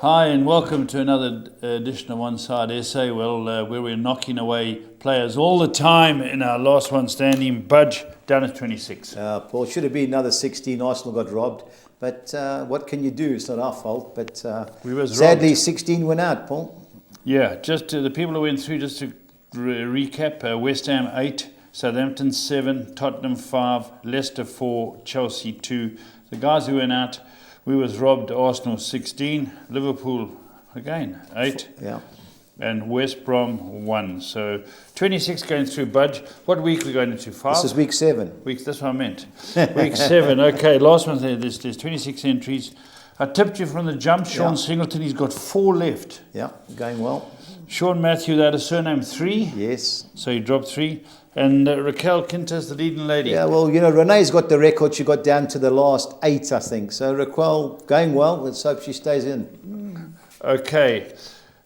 Hi and welcome to another edition of OnsideSA, where we're knocking away players all the time in our last one standing. Budge down at 26. Paul, should have been another 16. Arsenal got robbed. But what can you do? It's not our fault. But sadly, robbed. 16 went out, Paul. Yeah, just to the people who went through, just to recap, West Ham 8, Southampton 7, Tottenham 5, Leicester 4, Chelsea 2. The guys who went out, we was robbed. Arsenal 16, Liverpool again 8, yeah, and West Brom 1. So 26 going through. Budge, what week are we going into? 5? This is week 7. That's what I meant. Week 7. Okay, last one there. There's 26 entries. I tipped you from the jump. Sean Singleton, he's got 4 left. Yeah, going well. Sean Matthew, that is surname 3. Yes. So he dropped 3. And Raquel Quintas, the leading lady. Yeah, well, Renee's got the record. She got down to the last 8, I think. So Raquel going well. Let's hope she stays in. Okay.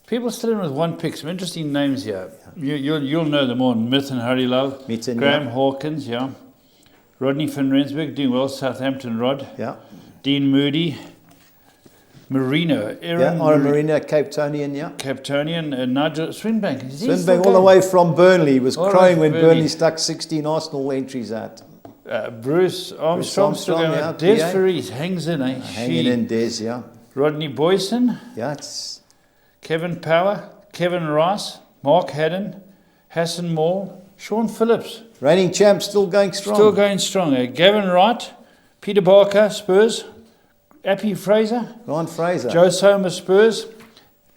People still in with 1 pick. Some interesting names here. You'll know them all. Mitten Harilal. Mitten, Graham Hawkins, yeah. Rodney van Rensburg, doing well. Southampton Rod. Yeah. Dean Moody. Marino. Aaron Marino, Cape Townian, yeah. Cape Townian, and Nigel Swinbank. Swinbank all the way from Burnley. He was crying when Burnley stuck 16 Arsenal entries out. Bruce Armstrong still going out. Des Ferries hangs in, eh? Hanging in, Des, yeah. Rodney Boyson. Yeah, it's... Kevin Power, Kevin Rice, Mark Haddon, Hassan Moore, Sean Phillips. Reigning champ, still going strong. Still going strong. Gavin Wright, Peter Barker, Spurs. Appy Fraser. Ron Fraser. Joe Sommer, Spurs.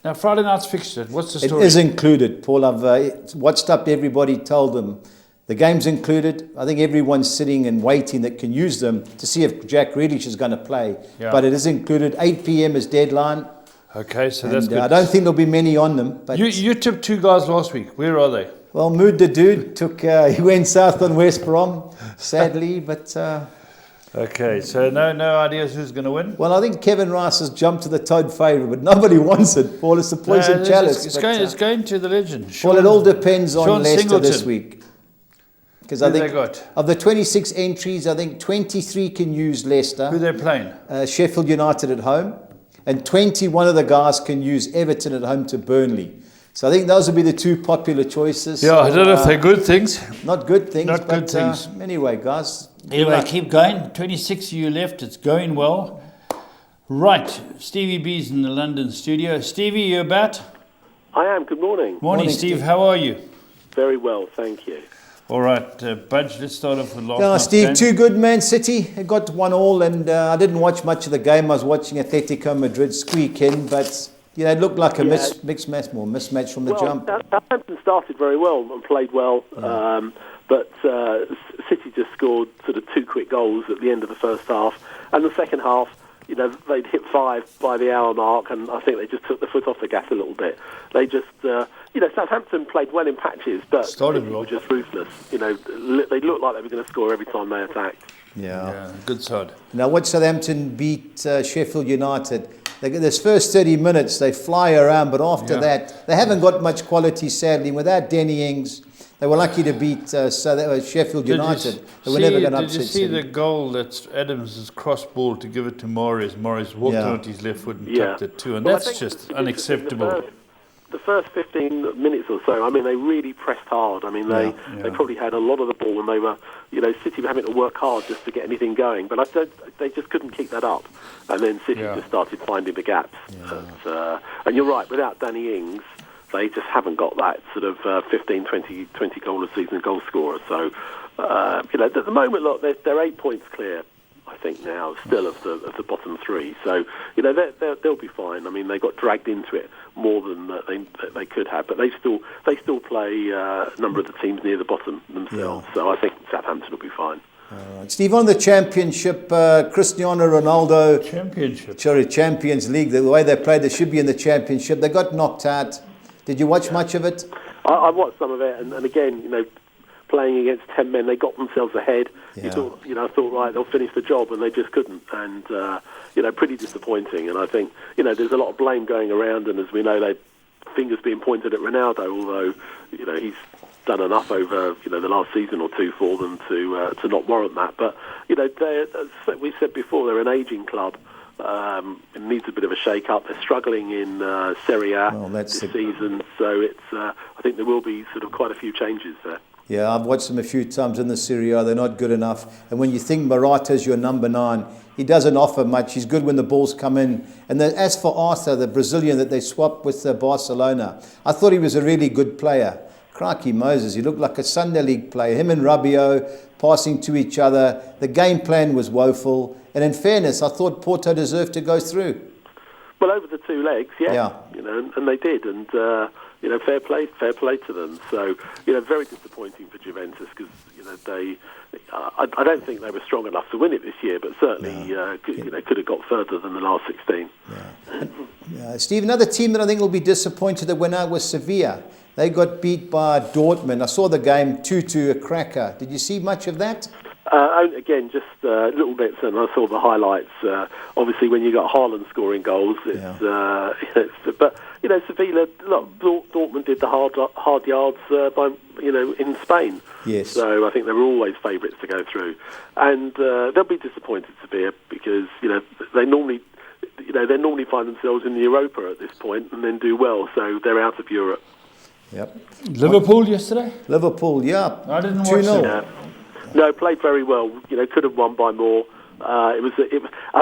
Now, Friday night's fixture. What's the story? It is included, Paul. I've watched up everybody, told them the game's included. I think everyone's sitting and waiting that can use them to see if Jack Grealish is going to play. Yeah. But it is included. 8 p.m. is deadline. Okay, so that's good. I don't think there'll be many on them. But you tipped 2 guys last week. Where are they? Well, Mood the Dude took. He went south on West Brom, sadly, but. Okay, so no ideas who's going to win? Well, I think Kevin Rice has jumped to the Toad favourite, but nobody wants it. Paul, it's the poison chalice. It's going to the legend. Well, it all depends on Leicester Singleton. This week. Because I think got? Of the 26 entries, I think 23 can use Leicester. Who they're playing? Sheffield United at home. And 21 of the guys can use Everton at home to Burnley. So I think those will be the 2 popular choices. Yeah, I don't know if they're good things. Not good things. Not good things. Anyway, guys. Anyway, keep going. 26 of you left. It's going well. Right. Stevie B's in the London studio. Stevie, you about? I am. Good morning. Morning, Steve. How are you? Very well, thank you. All right, Budge, let's start off with last night. Steve, game. 2 good. Man City. They got 1-1, and I didn't watch much of the game. I was watching Atletico Madrid squeak in, but... it looked like a mismatch from the jump. Southampton started very well and played well, but City just scored sort of 2 quick goals at the end of the first half. And the second half, they'd hit 5 by the hour mark, and I think they just took the foot off the gas a little bit. They just, Southampton played well in patches, but they were just ruthless. They looked like they were going to score every time they attacked. Yeah, good side. Now, watch Southampton beat Sheffield United. This first 30 minutes, they fly around, but after that, they haven't got much quality, sadly. Without Danny Ings, they were lucky to beat Sheffield United. They were never going to upset. Did you see the goal that Adams' cross ball to give it to Mahrez? Mahrez walked on his left foot and tucked it too, and that's just unacceptable. The first 15 minutes or so, they really pressed hard. They probably had a lot of the ball, and they were, City were having to work hard just to get anything going. But they just couldn't keep that up. And then City just started finding the gaps. Yeah. And you're right, without Danny Ings, they just haven't got that sort of 15, 20 goal a season goal scorer. So, at the moment, look, they're 8 points clear. I think now, still of the bottom 3. So, they'll be fine. They got dragged into it more than they could have, but they still play a number of the teams near the bottom themselves. Yeah. So I think Southampton will be fine. Right. Steve, on the championship, Cristiano Ronaldo... Champions League, the way they played, they should be in the championship. They got knocked out. Did you watch much of it? I watched some of it, and again, playing against 10 men, they got themselves ahead. Yeah. I thought, right, they'll finish the job, and they just couldn't. And, pretty disappointing. And I think, there's a lot of blame going around, and as we know, fingers being pointed at Ronaldo, although, he's done enough over, the last season or 2 for them to not warrant that. But, as we said before, they're an ageing club. It needs a bit of a shake-up. They're struggling in Serie A this season, so it's. I think there will be sort of quite a few changes there. Yeah, I've watched them a few times in the Serie A. They're not good enough. And when you think Morata's your number 9, he doesn't offer much. He's good when the balls come in. And as for Arthur, the Brazilian that they swapped with Barcelona, I thought he was a really good player. Crikey Moses, he looked like a Sunday League player. Him and Rabiot passing to each other. The game plan was woeful. And in fairness, I thought Porto deserved to go through. Well, over the 2 legs, yeah. And they did. And fair play to them. So, very disappointing for Juventus because, I don't think they were strong enough to win it this year, but certainly could have got further than the last 16. Steve, another team that I think will be disappointed that went out was Sevilla. They got beat by Dortmund. I saw the game 2-2, a cracker. Did you see much of that? Again, just little bits, and I saw the highlights. Obviously, when you got Haaland scoring goals, but Sevilla, look, Dortmund did the hard yards in Spain. Yes. So I think they were always favourites to go through, and they'll be disappointed, Sevilla, because they normally find themselves in the Europa at this point and then do well, so they're out of Europe. Yep. Liverpool yesterday? Liverpool, yeah. I didn't watch it. No, played very well. Could have won by more. I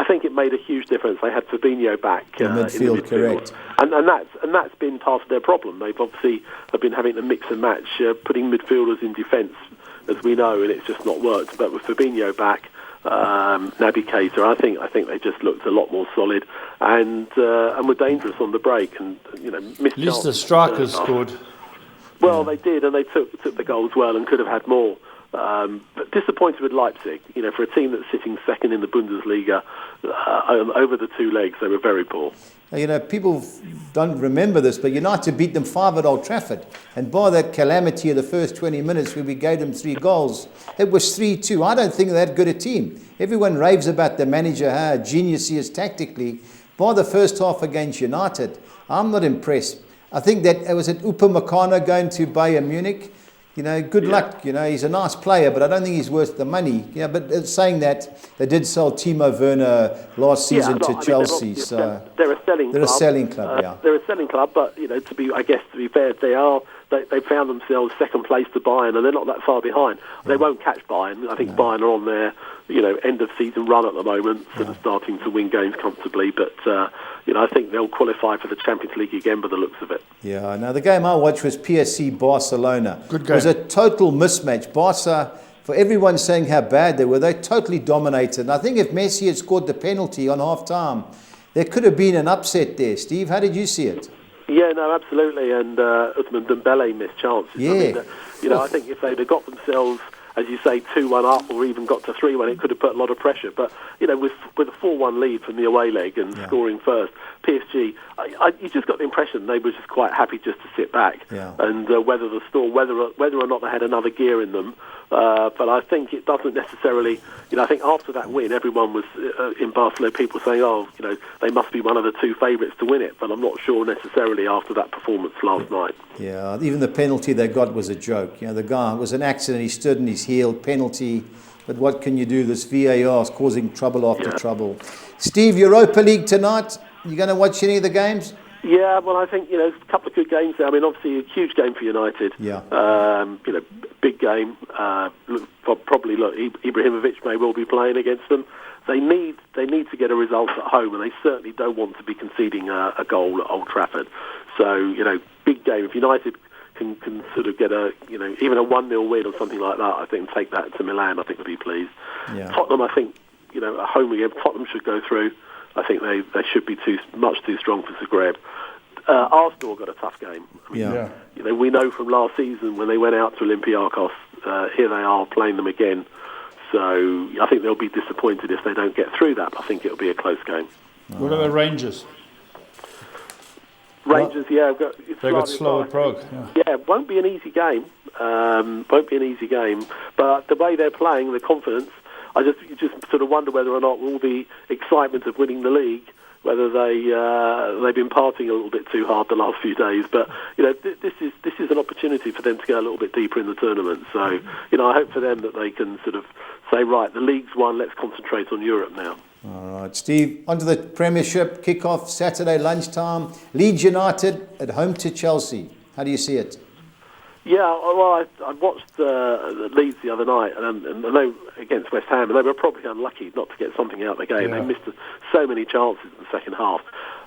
think it made a huge difference. They had Fabinho back in the midfield, correct. And that's been part of their problem. They've obviously been having to mix and match, putting midfielders in defence, as we know, and it's just not worked. But with Fabinho back, Naby Keita, I think they just looked a lot more solid and were dangerous on the break and missed. At least the strikers scored. Well, they did, and they took the goals well and could have had more. But disappointed with Leipzig, for a team that's sitting second in the Bundesliga, over the 2 legs, they were very poor. People don't remember this, but United beat them 5 at Old Trafford. And by that calamity of the first 20 minutes where we gave them 3 goals, it was 3-2. I don't think they're that good a team. Everyone raves about the manager, how genius he is tactically. By the first half against United, I'm not impressed. I think that it was Upamecano going to Bayern Munich. Good luck. He's a nice player, but I don't think he's worth the money. But saying that, they did sell Timo Werner last season to Chelsea. They're a selling club. They're a selling club, They're a selling club, but to be fair, they found themselves second place to Bayern, and they're not that far behind. They won't catch Bayern. I think Bayern are on their end of season run at the moment, sort of starting to win games comfortably. But I think they'll qualify for the Champions League again by the looks of it. Yeah. Now the game I watched was PSG Barcelona. Good game. It was a total mismatch. Barca, for everyone saying how bad they were, they totally dominated. And I think if Messi had scored the penalty on half time, there could have been an upset there. Steve, how did you see it? Yeah, no, absolutely. And Ousmane Dembele missed chances. Yeah. I think if they'd have got themselves, as you say, 2-1 up or even got to 3-1, it could have put a lot of pressure. But, with a 4-1 lead from the away leg and scoring first, PSG, you just got the impression they were just quite happy just to sit back and weather the storm, whether or not they had another gear in them. But I think it doesn't necessarily, I think after that win, everyone was in Barcelona, people saying, they must be one of the 2 favourites to win it. But I'm not sure necessarily after that performance last night. Yeah, even the penalty they got was a joke. The guy, it was an accident. He stood on his heel, penalty. But what can you do? This VAR is causing trouble after trouble. Steve, Europa League tonight. You going to watch any of the games? Yeah, well, I think, a couple of good games there. I mean, obviously, a huge game for United. Yeah. Big game. Probably, Ibrahimovic may well be playing against them. They need to get a result at home, and they certainly don't want to be conceding a goal at Old Trafford. So, big game. If United can sort of get even a 1-0 win or something like that, I think take that to Milan, I think they'll be pleased. Yeah. Tottenham, I think, at home again, Tottenham should go through. I think they should be much too strong for Zagreb. Arsenal got a tough game. We know from last season when they went out to Olympiacos, here they are playing them again. So I think they'll be disappointed if they don't get through that. I think it'll be a close game. What about Rangers? Rangers, they got slow at Prague. Yeah, it won't be an easy game. But the way they're playing, the confidence, you just sort of wonder whether or not all the excitement of winning the league, whether they've been partying a little bit too hard the last few days. But this is an opportunity for them to go a little bit deeper in the tournament. So I hope for them that they can sort of say, right, the league's won, let's concentrate on Europe now. All right, Steve, onto the Premiership kick-off Saturday lunchtime. Leeds United at home to Chelsea. How do you see it? Yeah, well, I watched Leeds the other night, and they against West Ham, and they were probably unlucky not to get something out of the game. Yeah. They missed so many chances in the second half.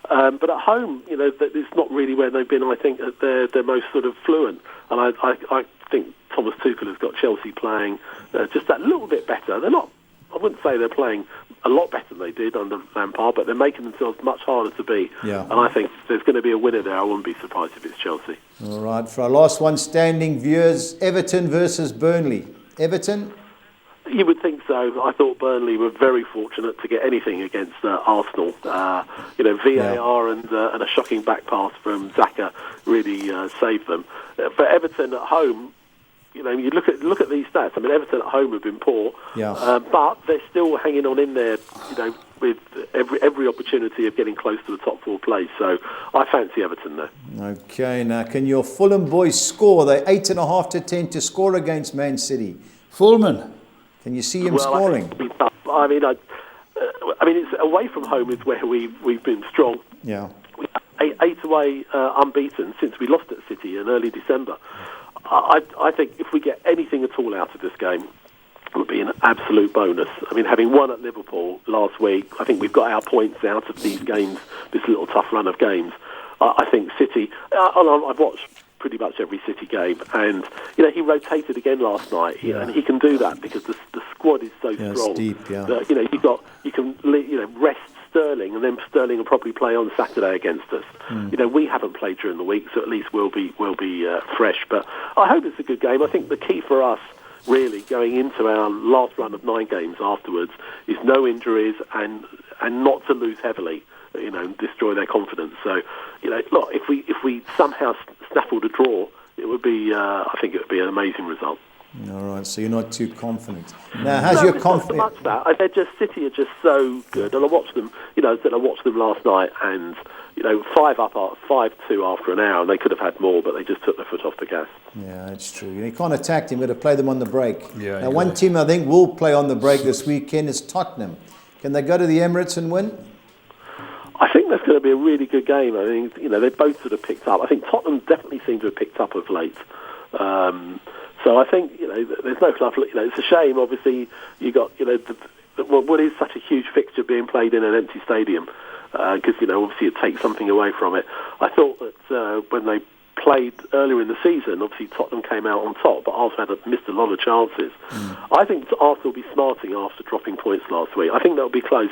But at home, it's not really where they've been, I think, at their most sort of fluent. And I think Thomas Tuchel has got Chelsea playing just that little bit better. They're not, I wouldn't say they're playing a lot better than they did under Lampard, but they're making themselves much harder to beat. Yeah. And I think there's going to be a winner there. I wouldn't be surprised if it's Chelsea. All right, for our last one standing, viewers, Everton versus Burnley. Everton? You would think so. I thought Burnley were very fortunate to get anything against Arsenal. VAR and a shocking back pass from Xhaka really saved them. For Everton at home, you look at these stats. I mean, Everton at home have been poor, but they're still hanging on in there. With every opportunity of getting close to the top four place. So I fancy Everton there. Okay, now can your Fulham boys score? They're 8.5 to 10 to score against Man City. Fullman. Can you see him scoring? I mean, it's away from home is where we've been strong. Yeah. Eight away unbeaten since we lost at City in early December. I think if we get anything at all out of this game, it would be an absolute bonus. I mean, having won at Liverpool last week, I think we've got our points out of these games, this little tough run of games. I think City, I've watched pretty much every City game, and he rotated again last night, and he can do that because the squad is so strong. It's deep, yeah. That, you can rest Sterling, and then Sterling will probably play on Saturday against us. We haven't played during the week, so at least we'll be fresh. But I hope it's a good game. I think the key for us, really, going into our last run of 9 games afterwards, is no injuries and not to lose heavily, and destroy their confidence. So, look, if we somehow snaffled a draw, it would be, I think it would be an amazing result. All right, so you're not too confident. Now, how's your confidence? Not so much that. They're just, City are just so good, and I watched them. I watched them last night, and 5-2 after an hour, and they could have had more, but they just took their foot off the gas. Yeah, that's true. You can't attack them. You've got to play them on the break. Yeah, now, one team I think will play on the break this weekend is Tottenham. Can they go to the Emirates and win? I think that's going to be a really good game. I mean, they both sort of picked up. I think Tottenham definitely seem to have picked up of late. So I think there's no club. It's a shame. Obviously, you got what is such a huge fixture being played in an empty stadium, because obviously it takes something away from it. I thought that when they played earlier in the season, obviously Tottenham came out on top, but Arsenal had missed a lot of chances. I think Arsenal will be smarting after dropping points last week. I think that'll be close.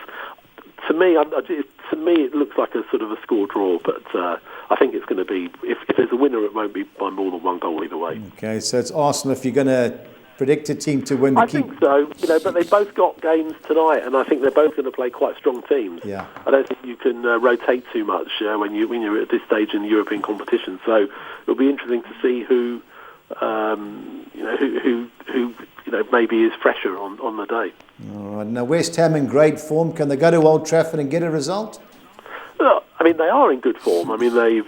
To me, it looks like a sort of a score draw, but I think it's going to be, if there's a winner, it won't be by more than 1 goal either way. Okay, so it's Arsenal if you're going to predict a team to win. I think so, but they both got games tonight, and I think they're both going to play quite strong teams. Yeah. I don't think you can rotate too much when you're at this stage in the European competition. So it'll be interesting to see who maybe is fresher on the day. All right. Now, West Ham in great form. Can they go to Old Trafford and get a result? I mean, they are in good form. I mean, they're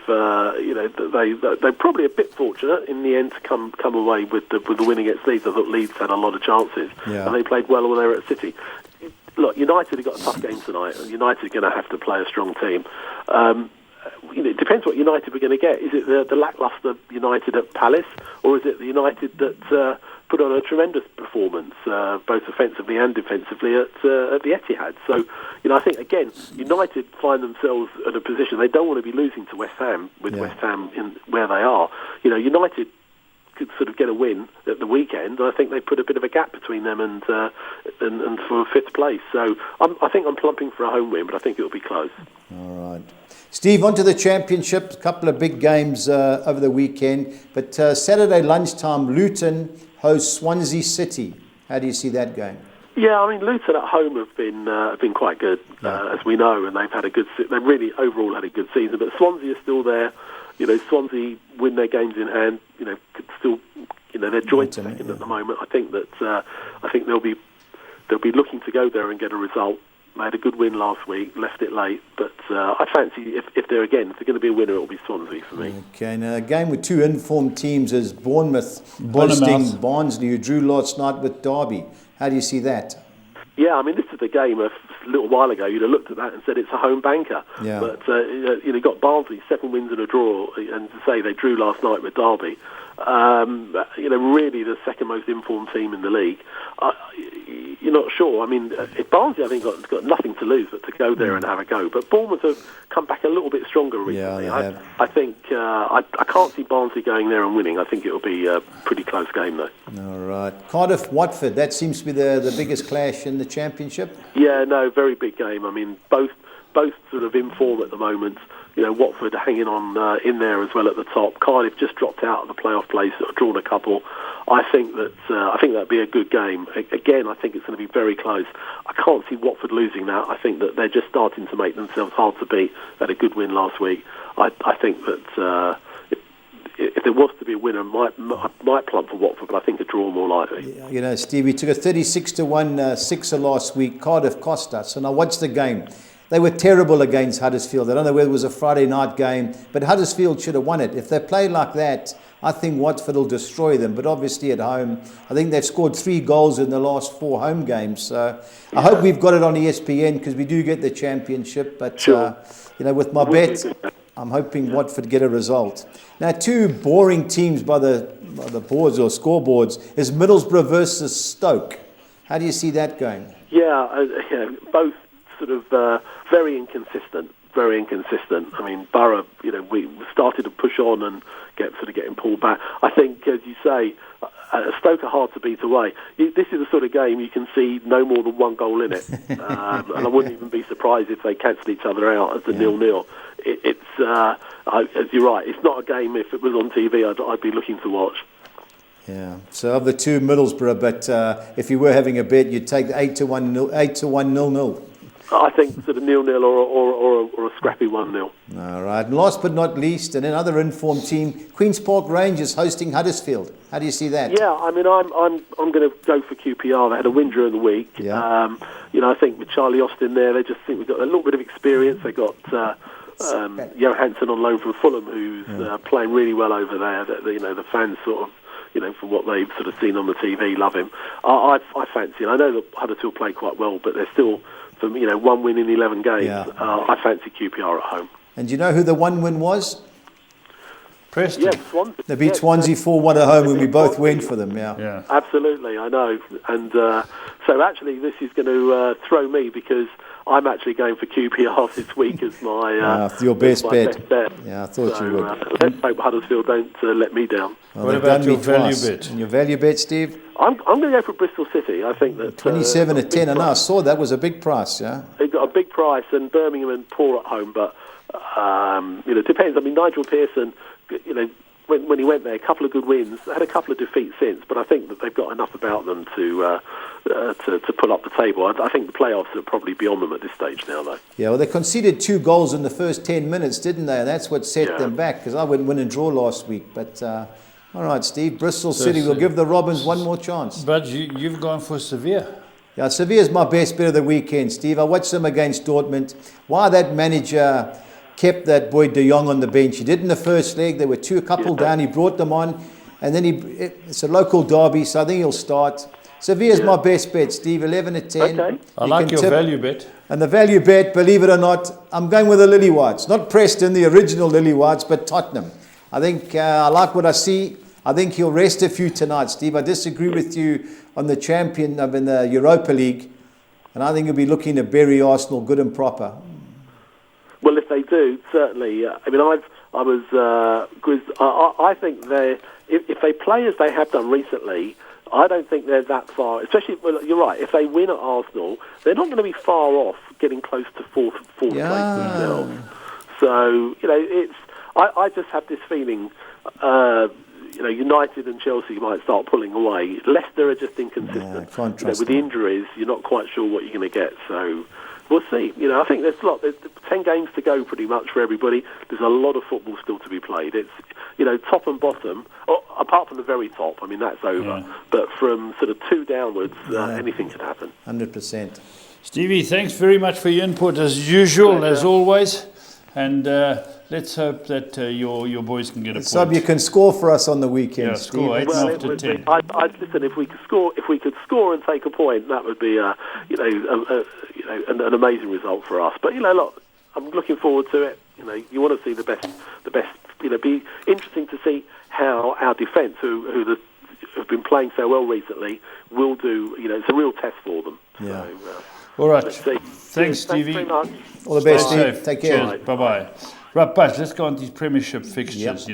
probably a bit fortunate in the end to come away with the win against Leeds. I thought Leeds had a lot of chances, and they played well when they were at City. Look, United have got a tough game tonight, and United are going to have to play a strong team. It depends what United we're going to get. Is it the lacklustre United at Palace, or is it the United that put on a tremendous performance, both offensively and defensively at the Etihad? So, I think, again, United find themselves in a position they don't want to be losing to West Ham, with West Ham in where they are. United could sort of get a win at the weekend. I think they put a bit of a gap between them and for 5th place. So I think I'm plumping for a home win, but I think it'll be close. All right. Steve, on to the Championship. A couple of big games over the weekend. But Saturday lunchtime, Luton hosts Swansea City. How do you see that going? Yeah, I mean, Luton at home have been quite good, as we know, and they've really overall had a good season. But Swansea are still there. Swansea win their games in hand. Could still, they're joint second at the moment. I think they'll be looking to go there and get a result. They had a good win last week, left it late, but I fancy if they're going to be a winner, it'll be Swansea for me. Okay, now a game with 2 informed teams is Bournemouth hosting Barnsley, who drew last night with Derby. How do you see that? Yeah, I mean, this is a game of a little while ago, you'd have looked at that and said it's a home banker. Yeah. But you got Barnsley 7 wins and a draw, and to say they drew last night with Derby. Really the second most informed team in the league. You're not sure. I mean, if Barnsley, I think, got nothing to lose but to go there and have a go. But Bournemouth have come back a little bit stronger recently. Yeah, I think I can't see Barnsley going there and winning. I think it'll be a pretty close game, though. All right. Cardiff-Watford, that seems to be the biggest clash in the Championship. Yeah, no, very big game. I mean, both sort of in form at the moment. Watford hanging on in there as well at the top. Cardiff just dropped out of the playoff place, drawn a couple. I think that'd be a good game. Again, I think it's going to be very close. I can't see Watford losing that. I think that they're just starting to make themselves hard to beat. They had a good win last week. I think that if there was to be a winner, might plump for Watford, but I think a draw more likely. Yeah, Steve, we took a 36-1 sixer last week. Cardiff cost us. And I watched the game. They were terrible against Huddersfield. I don't know whether it was a Friday night game, but Huddersfield should have won it. If they play like that, I think Watford will destroy them. But obviously at home, I think they've scored 3 goals in the last 4 home games. So I hope we've got it on ESPN because we do get the Championship. But, sure. With my bet, I'm hoping Watford get a result. Now, 2 boring teams by the boards or scoreboards is Middlesbrough versus Stoke. How do you see that going? Yeah, both sort of very inconsistent. I mean, Borough, we started to push on and getting pulled back. I think, as you say, Stoke are hard to beat away. This is the sort of game you can see no more than 1 goal in it, and I wouldn't even be surprised if they cancel each other out as a 0-0. As you're right, it's not a game. If it was on TV, I'd be looking to watch. Yeah. So of the 2, Middlesbrough, but if you were having a bet, you'd take the 8-1 0-0. I think sort of 0-0 or a scrappy 1-0. All right. And last but not least, and another informed team, Queen's Park Rangers hosting Huddersfield. How do you see that? Yeah, I mean, I'm going to go for QPR. They had a win during the week. Yeah. I think with Charlie Austin there, they just think we've got a little bit of experience. They got Johansson on loan from Fulham, who's playing really well over there. The fans sort of, from what they've sort of seen on the TV, love him. I fancy him. I know that Huddersfield play quite well, but they're still, for 1 win in 11 games. Yeah. I fancy QPR at home. And do you know who the 1 win was? Preston. Yes, Swansea. They beat Swansea 4-1 at home when we both went for them, Yeah. Absolutely, I know. And so actually this is going to throw me because I'm actually going for QPR this week as my your best bet. Yeah, I thought you would. Let's hope Huddersfield don't let me down. Well, what about your value bet? And your value bet, Steve? I'm going to go for Bristol City. I think that 27-10, and I saw that was a big price, yeah? They got a big price, and Birmingham and poor at home, but it depends. I mean, Nigel Pearson, when he went there, a couple of good wins, had a couple of defeats since, but I think that they've got enough about them to pull up the table. I think the playoffs are probably beyond them at this stage now, though. Yeah, well, they conceded 2 goals in the first 10 minutes, didn't they? And that's what set them back, because I went win and draw last week. But, all right, Steve, Bristol City will give the Robins one more chance. But you've gone for Sevilla. Yeah, Sevilla's my best bet of the weekend, Steve. I watched them against Dortmund. Why that manager kept that boy De Jong on the bench. He did in the first leg. There were a couple down. He brought them on. And then it's a local derby, so I think he'll start. Sevilla's my best bet, Steve, 11-10. Okay. I like your value bet. And the value bet, believe it or not, I'm going with the Lily Whites. Not Preston, the original Lily Whites, but Tottenham. I think I like what I see. I think he'll rest a few tonight, Steve. I disagree with you on the champion in the Europa League. And I think he'll be looking to bury Arsenal good and proper. Well, if they do, certainly. I think if they play as they have done recently, I don't think they're that far. Especially, well, you're right. If they win at Arsenal, they're not going to be far off getting close to fourth place themselves. So I just have this feeling. United and Chelsea might start pulling away. Leicester are just inconsistent. With the injuries, you're not quite sure what you're going to get. So we'll see. I think there's 10 games to go pretty much for everybody. There's a lot of football still to be played. It's, top and bottom, apart from the very top, I mean, that's over. Yeah. But from sort of 2 downwards, anything could happen. 100%. Stevie, thanks very much for your input as usual, as always. And let's hope that your boys can get a So point. you can score for us on the weekend, Yeah, Steve. score 8 Well, after 10. listen. If we could score and take a point, that would be an amazing result for us. But look, I'm looking forward to it. You want to see the best. Be interesting to see how our defence, who have been playing so well recently, will do. It's a real test for them. Yeah. So, All right. let's see. Thanks, Cheers. Stevie. Thanks very much. All the best, Stay Steve. safe. Take care. Cheers. Bye-bye. Right, Buzz, let's go on these premiership fixtures,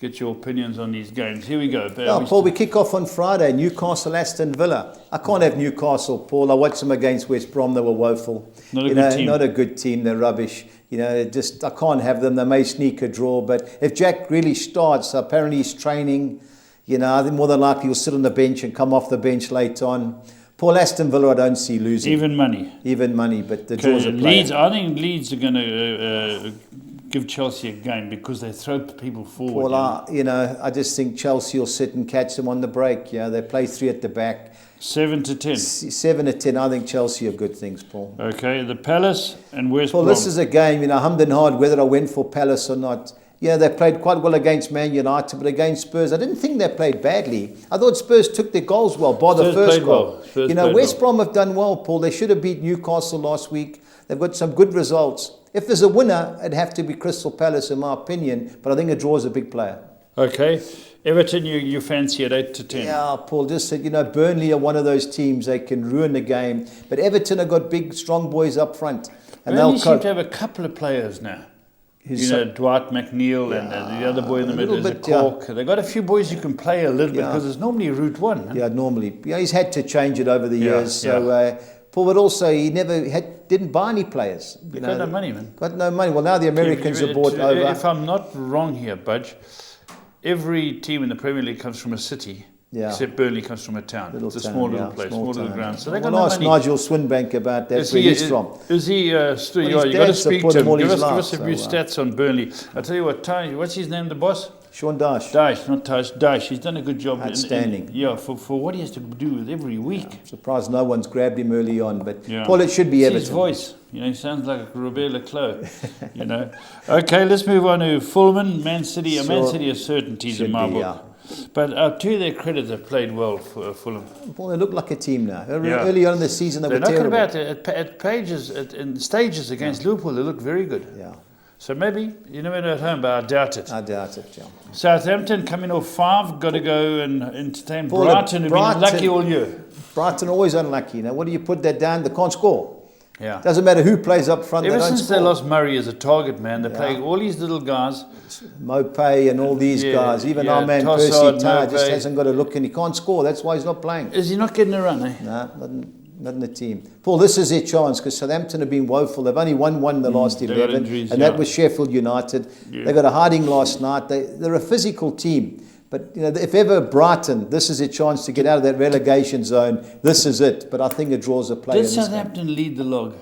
Get your opinions on these games. Here we go. Paul, we kick off on Friday, Newcastle, Aston Villa. I can't have Newcastle, Paul. I watched them against West Brom. They were woeful. Not a good team. Not a good team. They're rubbish. I can't have them. They may sneak a draw. But if Jack really starts, apparently he's training, I think more than likely he'll sit on the bench and come off the bench late on. Paul, Aston Villa, I don't see losing. Even money, but the draws are playing. I think Leeds are going to give Chelsea a game because they throw people forward. Well, I just think Chelsea will sit and catch them on the break. They play 3 at the back. 7 to 10. 7 to 10. I think Chelsea are good things, Paul. Okay, the Palace and West Paul, Brom. this is a game, hummed and hard whether I went for Palace or not. They played quite well against Man United, but against Spurs, I didn't think they played badly. I thought Spurs took their goals well, bar the first goal. West Brom have done well, Paul. They should have beat Newcastle last week. They've got some good results. If there's a winner, it'd have to be Crystal Palace, in my opinion, but I think a draw is a big player. Okay. Everton, you fancy at 8 to 10? Yeah, Paul just said, Burnley are one of those teams, they can ruin the game, but Everton have got big, strong boys up front. And Burnley they'll seem cope. to have a couple of players now. Who's Dwight McNeil and the other boy in the middle is a Cork. They've got a few boys who can play a little bit because it's normally Route 1. Yeah, normally. He's had to change it over the years. So, Paul, but also he didn't buy any players. They've got no money, man. Got no money. Well, now the Americans are bought over. If I'm not wrong here, Budge, every team in the Premier League comes from a city. Yeah. Except Burnley comes from a town. It's a small little place, small little ground. So they got no money. Nigel Swinbank about that. Where he's from. Is he? You got to speak to him. Give us a few stats on Burnley. I tell you what, what's his name? The boss? Sean Dyche. Dyche. He's done a good job. Outstanding. For what he has to do with every week. I'm surprised no one's grabbed him early on, but Paul, it should be Everton. His voice. He sounds like Robert Leclerc. Okay, let's move on to Fulham, Man City. Man City are certainties in my book. But to their credit, they've played well for Fulham. Well, they look like a team now. Early on in the season, they were terrible. They're knocking in stages against Liverpool. They look very good. Yeah. So maybe, you never know at home, but I doubt it. Yeah. Southampton coming off 5, got to go and entertain Brighton, who've been unlucky all year. Brighton always unlucky. Now, what do you put that down? They can't score. Yeah. Doesn't matter who plays up front. Ever they don't since score. they lost Murray as a target man, they're playing all these little guys. Mopay and all these guys. Even our man Percy Tau just hasn't got a look and he can't score. That's why he's not playing. Is he not getting a run, eh? No, not in the team. Paul, this is their chance because Southampton have been woeful. They've only won one in the last 11, injuries, and that was Sheffield United. They got a hiding last night. They're a physical team. But if ever Brighton, this is a chance to get out of that relegation zone. This is it. But I think it draws a play. Did Southampton lead the log?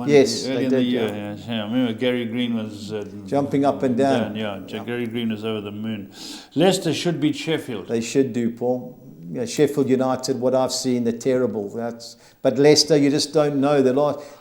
Yes, early they in did. the year. I remember Gary Green was jumping up and down. Gary Green was over the moon. Leicester should beat Sheffield. They should do, Paul. Sheffield United, what I've seen, they're terrible. But Leicester, you just don't know.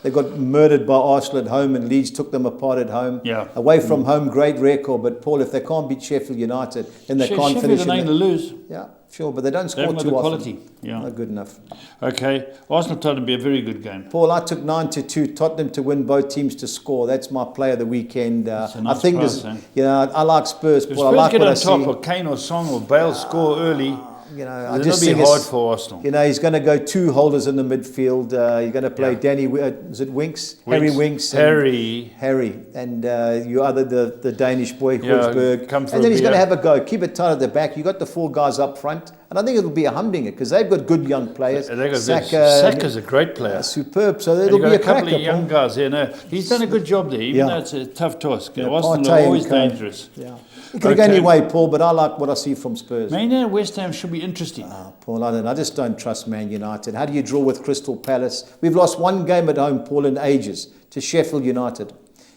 They got murdered by Arsenal at home, and Leeds took them apart at home. Yeah. Away from home, great record. But Paul, if they can't beat Sheffield United, then they can't finish. Sheffield ain't to lose. Yeah, sure, but they don't score They've got too the often. quality. Yeah. Not good enough. Okay, Arsenal Tottenham be a very good game. Paul, I took 9-2 Tottenham to win, both teams to score. That's my play of the weekend. That's a nice I think price, I like Spurs. Paul, I Spurs like get what on I top, see. or Kane or Song or Bale score early. I It'll just be think hard for Arsenal. He's going to go 2 holders in the midfield. You're going to play Danny. Is it Winks? Harry Winks. Harry, and you other the Danish boy Hulsberg. Come for and then a he's going to beer. have a go. Keep it tight at the back. You got the 4 guys up front, and I think it'll be a humdinger because they've got good young players. Saka's a great player. Superb. So it'll be a couple cracker. of young guys here. No, he's done a good job there, even though it's a tough task. Arsenal are always dangerous. Yeah. It could go any way, Paul, but I like what I see from Spurs. Man United West Ham should be interesting. Paul, I just don't trust Man United. How do you draw with Crystal Palace? We've lost 1 game at home, Paul, in ages, to Sheffield United.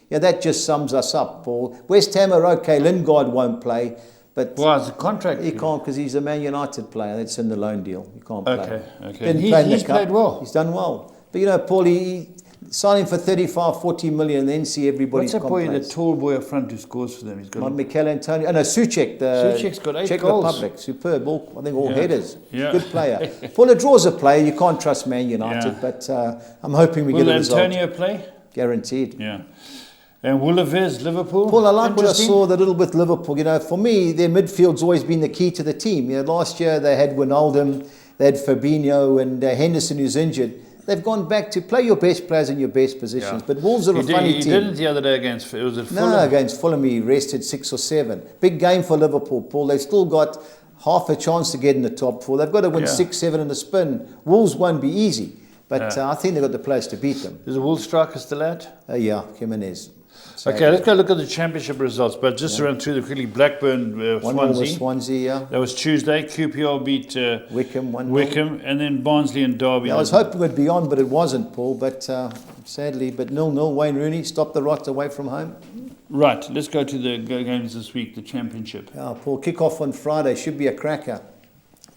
Yeah, that just sums us up, Paul. West Ham are okay. Lingard won't play. But Why, it's a contract? he can't because he's a Man United player. That's in the loan deal. He can't play. Okay. Didn't play in the He's cup. played well. He's done well. But, Paul, Sign him for 35, 40 million, and then see everybody's What's that boy, the complaints. tall boy up front who scores for them? He's got Mikel Antonio. Oh, no, Suchek. Suchek's got 8 Czech goals. Republic. Superb. I think all Yeah. headers. Yeah. Good player. Paul, a draw's a player. You can't trust Man United, Yeah. but I'm hoping we Will get a result. Antonio play? Guaranteed. Yeah. And Wolves, Liverpool? Paul, I like what I Interesting. saw the little bit Liverpool. You know, for me, their midfield's always been the key to the team. You know, last year they had Wijnaldum, they had Fabinho and Henderson who's injured. They've gone back to play your best players in your best positions. Yeah. But Wolves are a funny He team. didn't the other day against, it was at Fulham. No, against Fulham he rested 6 or 7. Big game for Liverpool, Paul. They've still got half a chance to get in the top 4. They've got to win Yeah. 6, 7 in the spin. Wolves won't be easy. But Yeah. I think they've got the players to beat them. Is the Wolves striker still out? Yeah, Jimenez. Okay, let's go look at the championship results. But just to run through them quickly, Blackburn, 1-0 with Swansea. Swansea, yeah. That was Tuesday. QPR beat Wickham, 1-0. Wickham, and then Barnsley and Derby. Yeah, I was hoping it would be on, but it wasn't, Paul. But sadly, but 0-0. Wayne Rooney stopped the rot away from home. Right, let's go to the games this week, the championship. Yeah, Paul, kick-off on Friday. Should be a cracker.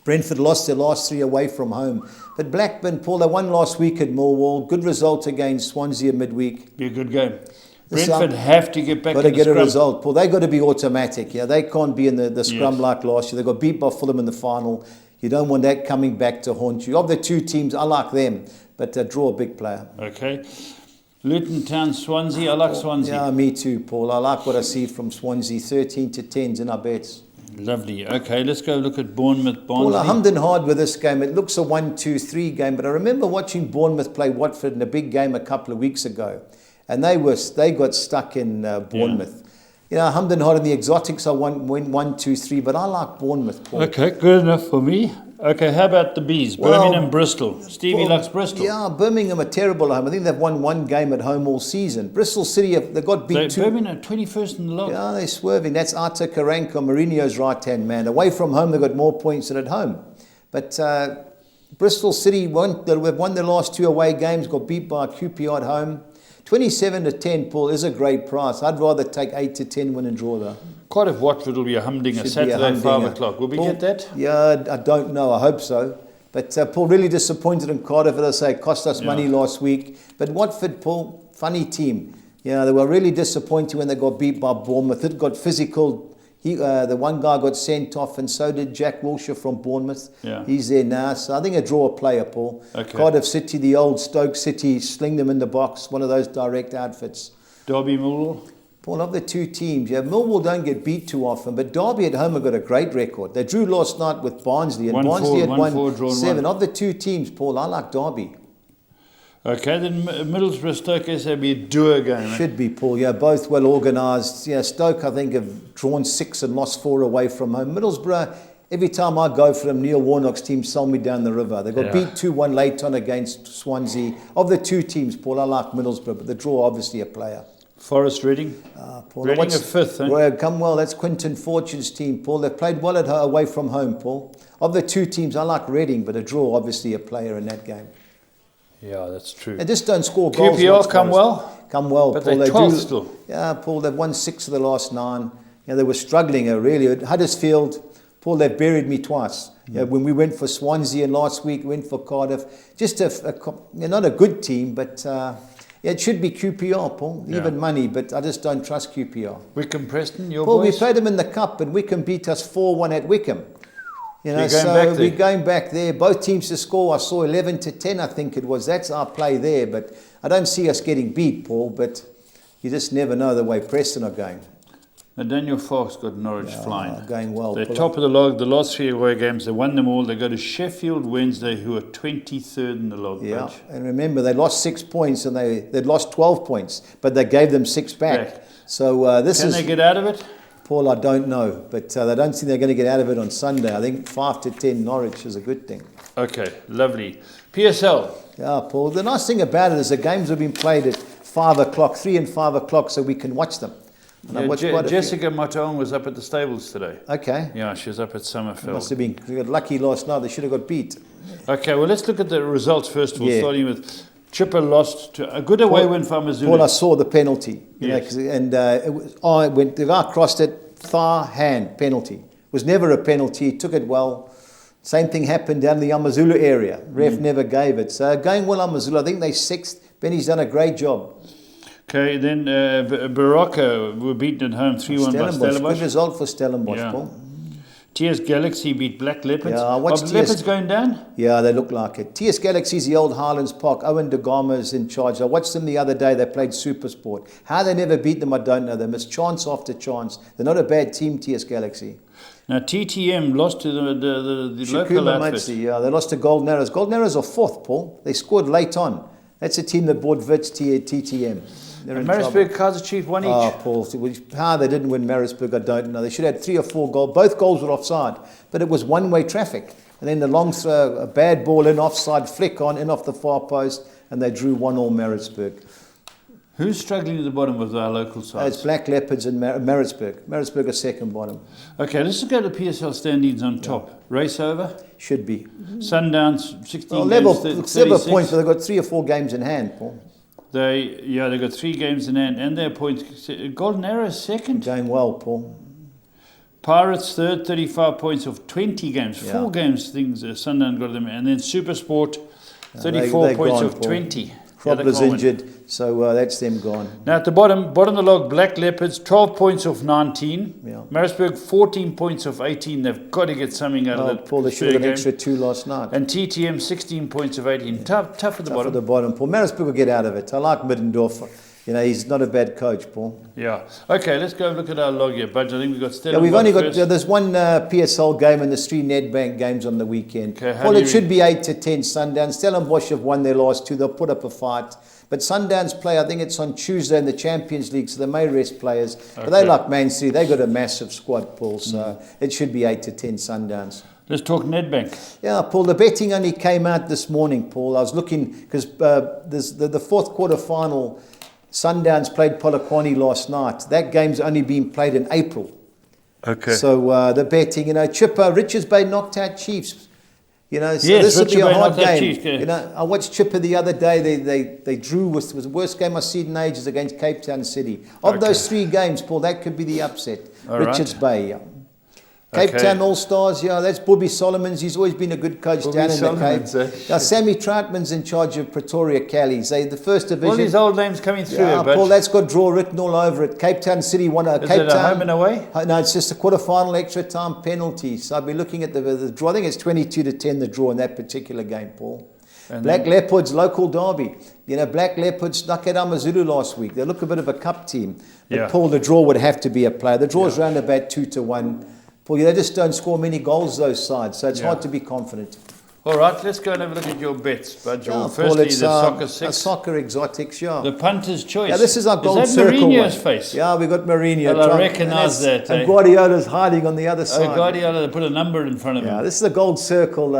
Brentford lost their last 3 away from home. But Blackburn, Paul, they won last week at Millwall. Good result against Swansea midweek. Be a good game. This Brentford have to get back got in to get the a scrum. result, Paul. They've got to be automatic. Yeah, they can't be in the scrum Yes. like last year. They got beat by Fulham in the final. You don't want that coming back to haunt you. Of the 2 teams, I like them, but draw a big player. Okay. Luton Town, Swansea. I like Swansea. Yeah, me too, Paul. I like what I see from Swansea. 13-10s in our bets. Lovely. Okay, let's go look at Bournemouth, Paul, I Barnsley. hummed and hard with this game. It looks a 1-2-3 game, but I remember watching Bournemouth play Watford in a big game a couple of weeks ago, and they got stuck in Bournemouth. You know, I hummed and hard in the exotics. I went 1-2-3, but I like Bournemouth, Paul. Okay, good enough for me. Okay, how about the Bees? Well, Birmingham, Bristol. Stevie Well, likes Bristol. Yeah, Birmingham are terrible at home. I think they've won 1 game at home all season. Bristol City, they got beat 2. Birmingham, 21st in the log. Yeah, they're swerving. That's Artur Karanka, Mourinho's right-hand man. Away from home, they've got more points than at home. But Bristol City, they've won their last 2 away games, got beat by QPR at home. 27-10, Paul, is a great price. I'd rather take 8-10 win and draw, though. Quite if Watford will be a humdinger Should be a Saturday at humdinger. 5 o'clock. Will we Paul, get that? Yeah, I don't know. I hope so. But Paul, really disappointed in Cardiff. As I say, it cost us money last week. But Watford, Paul, funny team. You know, they were really disappointed when they got beat by Bournemouth. It got physical. The one guy got sent off, and so did Jack Wilshere from Bournemouth. Yeah. He's there now. So I think a draw a player, Paul. Okay. Cardiff City, the old Stoke City, sling them in the box. One of those direct outfits. Derby, Millwall. Paul, of the 2 teams, yeah, Millwall don't get beat too often, but Derby at home have got a great record. They drew last night with Barnsley, and 1-4, Barnsley had 1-4, won drawn 7. 1. Of the 2 teams, Paul, I like Derby. Okay, then Middlesbrough, Stoke, SAB, be a doer game. eh? Should be, Paul, yeah, both well organised. Yeah, Stoke, I think, have drawn 6 and lost 4 away from home. Middlesbrough, every time I go for them, Neil Warnock's team sold me down the river. They got Yeah. beat 2-1 late on against Swansea. Of the 2 teams, Paul, I like Middlesbrough, but the draw, obviously, a player. Forest, Reading. Paul, Reading what's- are 5th, eh? Well, come well. That's Quinton Fortune's team, Paul. They've played well away from home, Paul. Of the 2 teams, I like Reading, but a draw, obviously, a player in that game. Yeah, that's true. They just don't score goals. QPR Watts come Forest. well? Come well, But Paul. they're They 12th do. still. Yeah, Paul. They've won 6 of the last 9. You know, they were struggling really. At Huddersfield, Paul, they've buried me twice. You know, when we went for Swansea and last week went for Cardiff. Just not a good team, but yeah, it should be QPR, Paul. Even money, but I just don't trust QPR. Wickham, Preston, your Paul, boys? we played them in the Cup, and Wickham beat us 4-1 at Wickham. You know, You're going so back there. we're going back there. Both teams to score. I saw 11-10, I think it was. That's our play there, but I don't see us getting beat, Paul. But you just never know the way Preston are going. Now Daniel Fox got Norwich flying. Going well. They're Paul. top of the log. The last 3 away games, they won them all. They go to Sheffield Wednesday, who are 23rd in the log. Yeah, Bridge. and remember they lost 6 points and they'd lost 12 points, but they gave them 6 back. Back. So this Can is they get out of it? Paul. I don't know, but they don't think they're going to get out of it on Sunday. I think 5-10 Norwich is a good thing. Okay, lovely. PSL. Yeah, Paul. The nice thing about it is the games have been played at 5 o'clock, 3 and 5 o'clock, so we can watch them. And I Yeah, watched quite a few. Jessica Matong was up at the stables today. Okay. Yeah, she was up at Must Summerfield. have been we got lucky last night. They should have got beat. Okay, well, let's look at the results first of all, Yeah. starting with Chipper lost to a good away win for Amazulu. Paul, I saw the penalty. You know, Yes. 'cause- and when the guy crossed it, thigh, hand, penalty. It was never a penalty. He took it well. Same thing happened down in the Amazulu area. Ref never gave it. So going well Amazulu. I think they're 6th. Benny's done a great job. Okay, then Barocca were beaten at home 3-1 by Stellenbosch. Good result for Stellenbosch, Yeah. Paul. TS Galaxy beat Black Leopards. Yeah, I Are watched Leopards going down? Yeah, they look like it. TS Galaxy's the old Highlands Park. Owen de Gama's in charge. I watched them the other day. They played Supersport. How they never beat them, I don't know. They missed chance after chance. They're not a bad team, TS Galaxy. Now, TTM lost to the local Shukuma outfit. Matsi, yeah, they lost to Golden Arrows. Golden Arrows are fourth, Paul. They scored late on. That's a team that bought Wits TTM. They're in trouble. Maritzburg, Kaiser Chief, one each. Oh, Paul, how they didn't win Maritzburg, I don't know. They should have had 3 or 4 goals. Both goals were offside, but it was one-way traffic. And then the long throw, a bad ball in offside, flick on, in off the far post, and they drew 1-1 Maritzburg. Who's struggling at the bottom of our local sides? It's Black Leopards and Maritzburg. Maritzburg are second bottom. Okay, let's go to PSL standings on top. Race over? Should be. Sundowns, 16 Well, level games, points, but they've got 3 or 4 games in hand, Paul. They've got 3 games in hand, and their points. Golden Arrows second. Going well, Paul. Pirates third, 35 points of 20 games. Yeah. 4 games, Sundown got them. And then Supersport, 34 they're points gone, of Paul. 20. Cropler's injured, so that's them gone. Now at the bottom of the log, Black Leopards, 12 points of 19. Yeah. Maritzburg, 14 points of 18. They've got to get something out of that. Paul, they should have got an extra 2 last night. And TTM, 16 points of 18. Tough at the Tough bottom. at the bottom, Paul. Maritzburg will get out of it. I like Middendorf. You know, he's not a bad coach, Paul. Yeah. Okay, let's go look at our log here, Budge. I think we've got Stellenbosch. Yeah, we've only got, first. there's one PSL game and there's 3 Nedbank games on the weekend. Okay, how Paul, do it you should be 8 to 10 Sundowns. Stellenbosch have won their last 2. They'll put up a fight. But Sundowns play, I think it's on Tuesday in the Champions League, so they may rest players. But they like Man City. They've got a massive squad, Paul, so it should be 8 to 10 Sundowns. Let's talk Nedbank. Yeah, Paul, the betting only came out this morning, Paul. I was looking, because there's the fourth quarter final, Sundowns played Polokwane last night. That game's only been played in April. Okay. So the betting, you know, Chipper, Richards Bay knocked out Chiefs. You know, so Yes, this will be Richards a Bay hard knocked out game. Chiefs, yeah. You know, I watched Chipper the other day. They drew. It was the worst game I've seen in ages against Cape Town City. Of those 3 games, Paul, that could be the upset. All Richards right. Bay, yeah. Cape Okay. Town All-Stars, yeah, that's Bobby Solomons. He's always been a good coach down in the Cape. Now, Sammy Troutman's in charge of Pretoria Callies. They the first division. All these old names coming through, Yeah, but Paul, that's got draw written all over it. Cape Town City won a is Cape it a Town. home and away? No, it's just a quarter-final extra time penalty. So I'll be looking at the draw. I think it's 22 to 10 the draw in that particular game, Paul. And Black Leopards, local derby. You know, Black Leopards snuck at Amazulu last week. They look a bit of a cup team. But Yeah. Paul, the draw would have to be a player. The draw's round about 2 to 1. Paul, they just don't score many goals, those sides. So it's hard to be confident. All right, let's go and have a look at your bets, Budge. Yeah, Firstly, Paul, it's the soccer a 6. soccer exotics, yeah. The punter's choice. Yeah, this is our gold that circle Mourinho's one. face? Yeah, we got Mourinho. Well, I recognise that, And eh? Guardiola's hiding on the other side. Oh, Guardiola, they put a number in front of him. Yeah, this is the gold circle,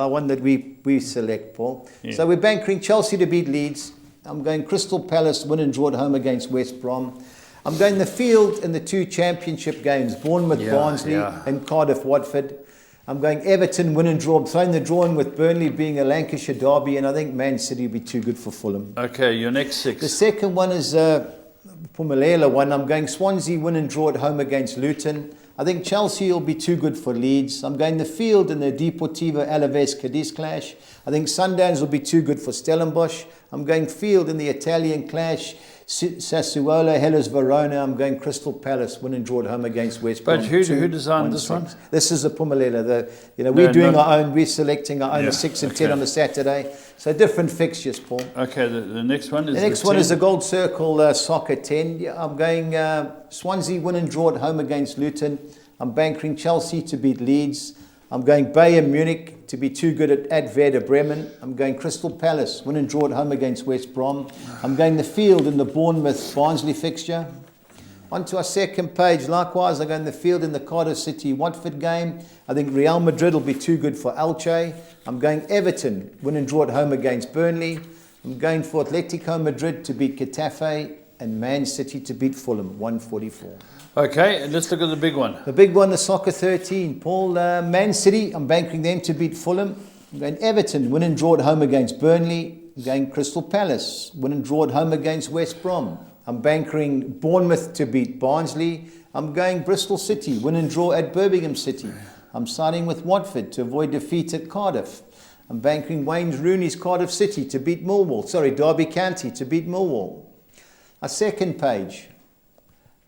one that we select, Paul. Yeah. So we're bankering Chelsea to beat Leeds. I'm going Crystal Palace win and draw at home against West Brom. I'm going the field in the 2 championship games, Bournemouth, Barnsley, and Cardiff, Watford. I'm going Everton win and draw. I'm throwing the draw in with Burnley being a Lancashire derby, and I think Man City will be too good for Fulham. Okay, your next 6. The second one is Pumalela one. I'm going Swansea win and draw at home against Luton. I think Chelsea will be too good for Leeds. I'm going the field in the Deportivo Alaves Cadiz clash. I think Sundowns will be too good for Stellenbosch. I'm going field in the Italian clash. Sassuolo, Hellas Verona. I'm going Crystal Palace win and draw at home against West Brom. But who designed this one? This is the Pumalela. We're selecting our own 6 and 10 on the Saturday. So different fixtures, Paul. Okay, the next one is The next one is the Gold Circle Soccer 10. Yeah, I'm going Swansea win and draw at home against Luton. I'm bankering Chelsea to beat Leeds. I'm going Bayern Munich to be too good at Werder Bremen. I'm going Crystal Palace win and draw at home against West Brom. I'm going the field in the Bournemouth Barnsley fixture. On to our second page. Likewise, I'm going the field in the Cardiff City Watford game. I think Real Madrid will be too good for Elche. I'm going Everton win and draw at home against Burnley. I'm going for Atletico Madrid to beat Getafe and Man City to beat Fulham, 144. Okay, let's look at the big one. The big one, the Soccer 13. Paul, Man City, I'm banking them to beat Fulham. I'm going Everton, win and draw at home against Burnley. I'm going Crystal Palace, win and draw at home against West Brom. I'm bankering Bournemouth to beat Barnsley. I'm going Bristol City, win and draw at Birmingham City. I'm siding with Watford to avoid defeat at Cardiff. I'm banking Wayne Rooney's Cardiff City to beat Millwall. Sorry, Derby County to beat Millwall. A second page.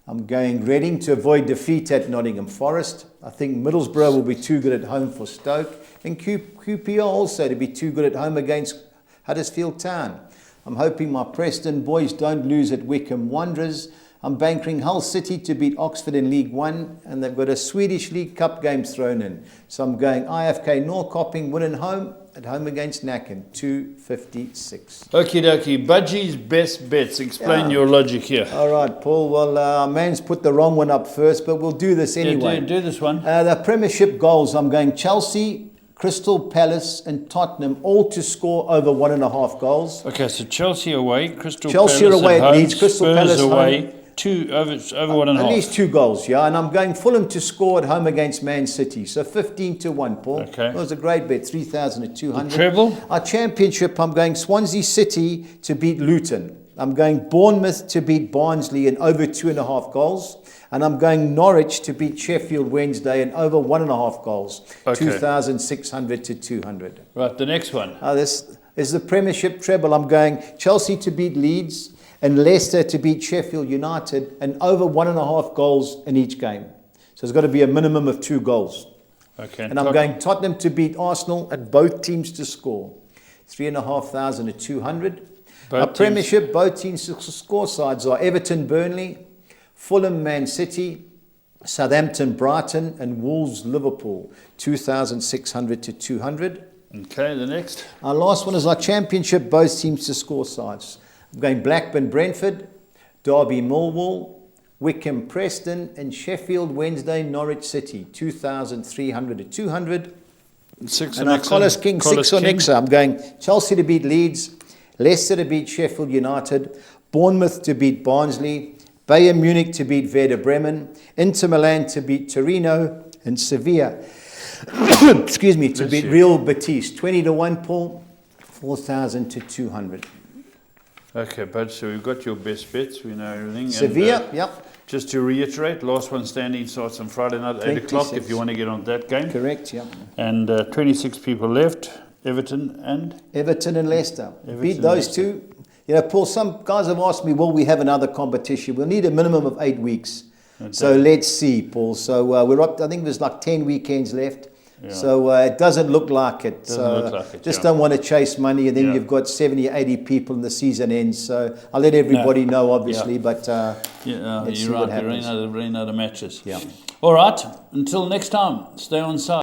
I'm going Reading to avoid defeat at Nottingham Forest. I think Middlesbrough will be too good at home for Stoke. And QPR also to be too good at home against Huddersfield Town. I'm hoping my Preston boys don't lose at Wycombe Wanderers. I'm banking Hull City to beat Oxford in League One, and they've got a Swedish League Cup game thrown in. So I'm going IFK Norrköping winning at home against Nacken, 256. Okie dokie. Budgie's best bets. Explain your logic here. All right, Paul. Well, our man's put the wrong one up first, but we'll do this anyway. Do this one. The Premiership goals, I'm going Chelsea, Crystal Palace and Tottenham all to score over 1.5 goals. Okay, so Chelsea away, Chelsea Palace away at Leeds, home, Crystal Spurs Palace away, home. over 1.5. At least 2 goals, yeah. And I'm going Fulham to score at home against Man City. So 15-1, Paul. Okay. That was a great bet, 3,200. The treble? Our championship, I'm going Swansea City to beat Luton. I'm going Bournemouth to beat Barnsley in over 2.5 goals. And I'm going Norwich to beat Sheffield Wednesday in over 1.5 goals. Okay. 2,600 to 200. Right, the next one. This is the Premiership treble. I'm going Chelsea to beat Leeds and Leicester to beat Sheffield United and over 1.5 goals in each game. So it's got to be a minimum of 2 goals. Okay. And I'm going Tottenham to beat Arsenal and both teams to score. 3,500 to 200. Our Premiership, both teams to score sides are Everton, Burnley, Fulham, Man City, Southampton, Brighton, and Wolves, Liverpool. 2,600 to 200. Okay, the next. Our last one is our Championship, both teams to score sides. I'm going Blackburn, Brentford, Derby, Millwall, Wycombe, Preston, and Sheffield Wednesday, Norwich City. 2,300 to 200. And our Collis King, 6 on Nexa. I'm going Chelsea to beat Leeds, Leicester to beat Sheffield United, Bournemouth to beat Barnsley, Bayern Munich to beat Werder Bremen, Inter Milan to beat Torino, and Sevilla, excuse me, to beat Real Betis. 20-1, Paul, 4,000 to 200. Okay, Bud, so we've got your best bets. We know everything. Sevilla, and, yep. Just to reiterate, last one standing starts on Friday night at 8 o'clock if you want to get on that game. Correct, yep. And 26 people left. Everton and Leicester. Beat those two. You know, Paul, some guys have asked me, will we have another competition? We'll need a minimum of 8 weeks. Okay. So let's see, Paul. So we're up, I think there's like 10 weekends left. Yeah. So it doesn't look like it. Just don't want to chase money, and then you've got 70, 80 people and the season ends. So I'll let everybody know, obviously, but let's see what happens. You're running out of matches. Yeah. All right. Until next time, stay on side.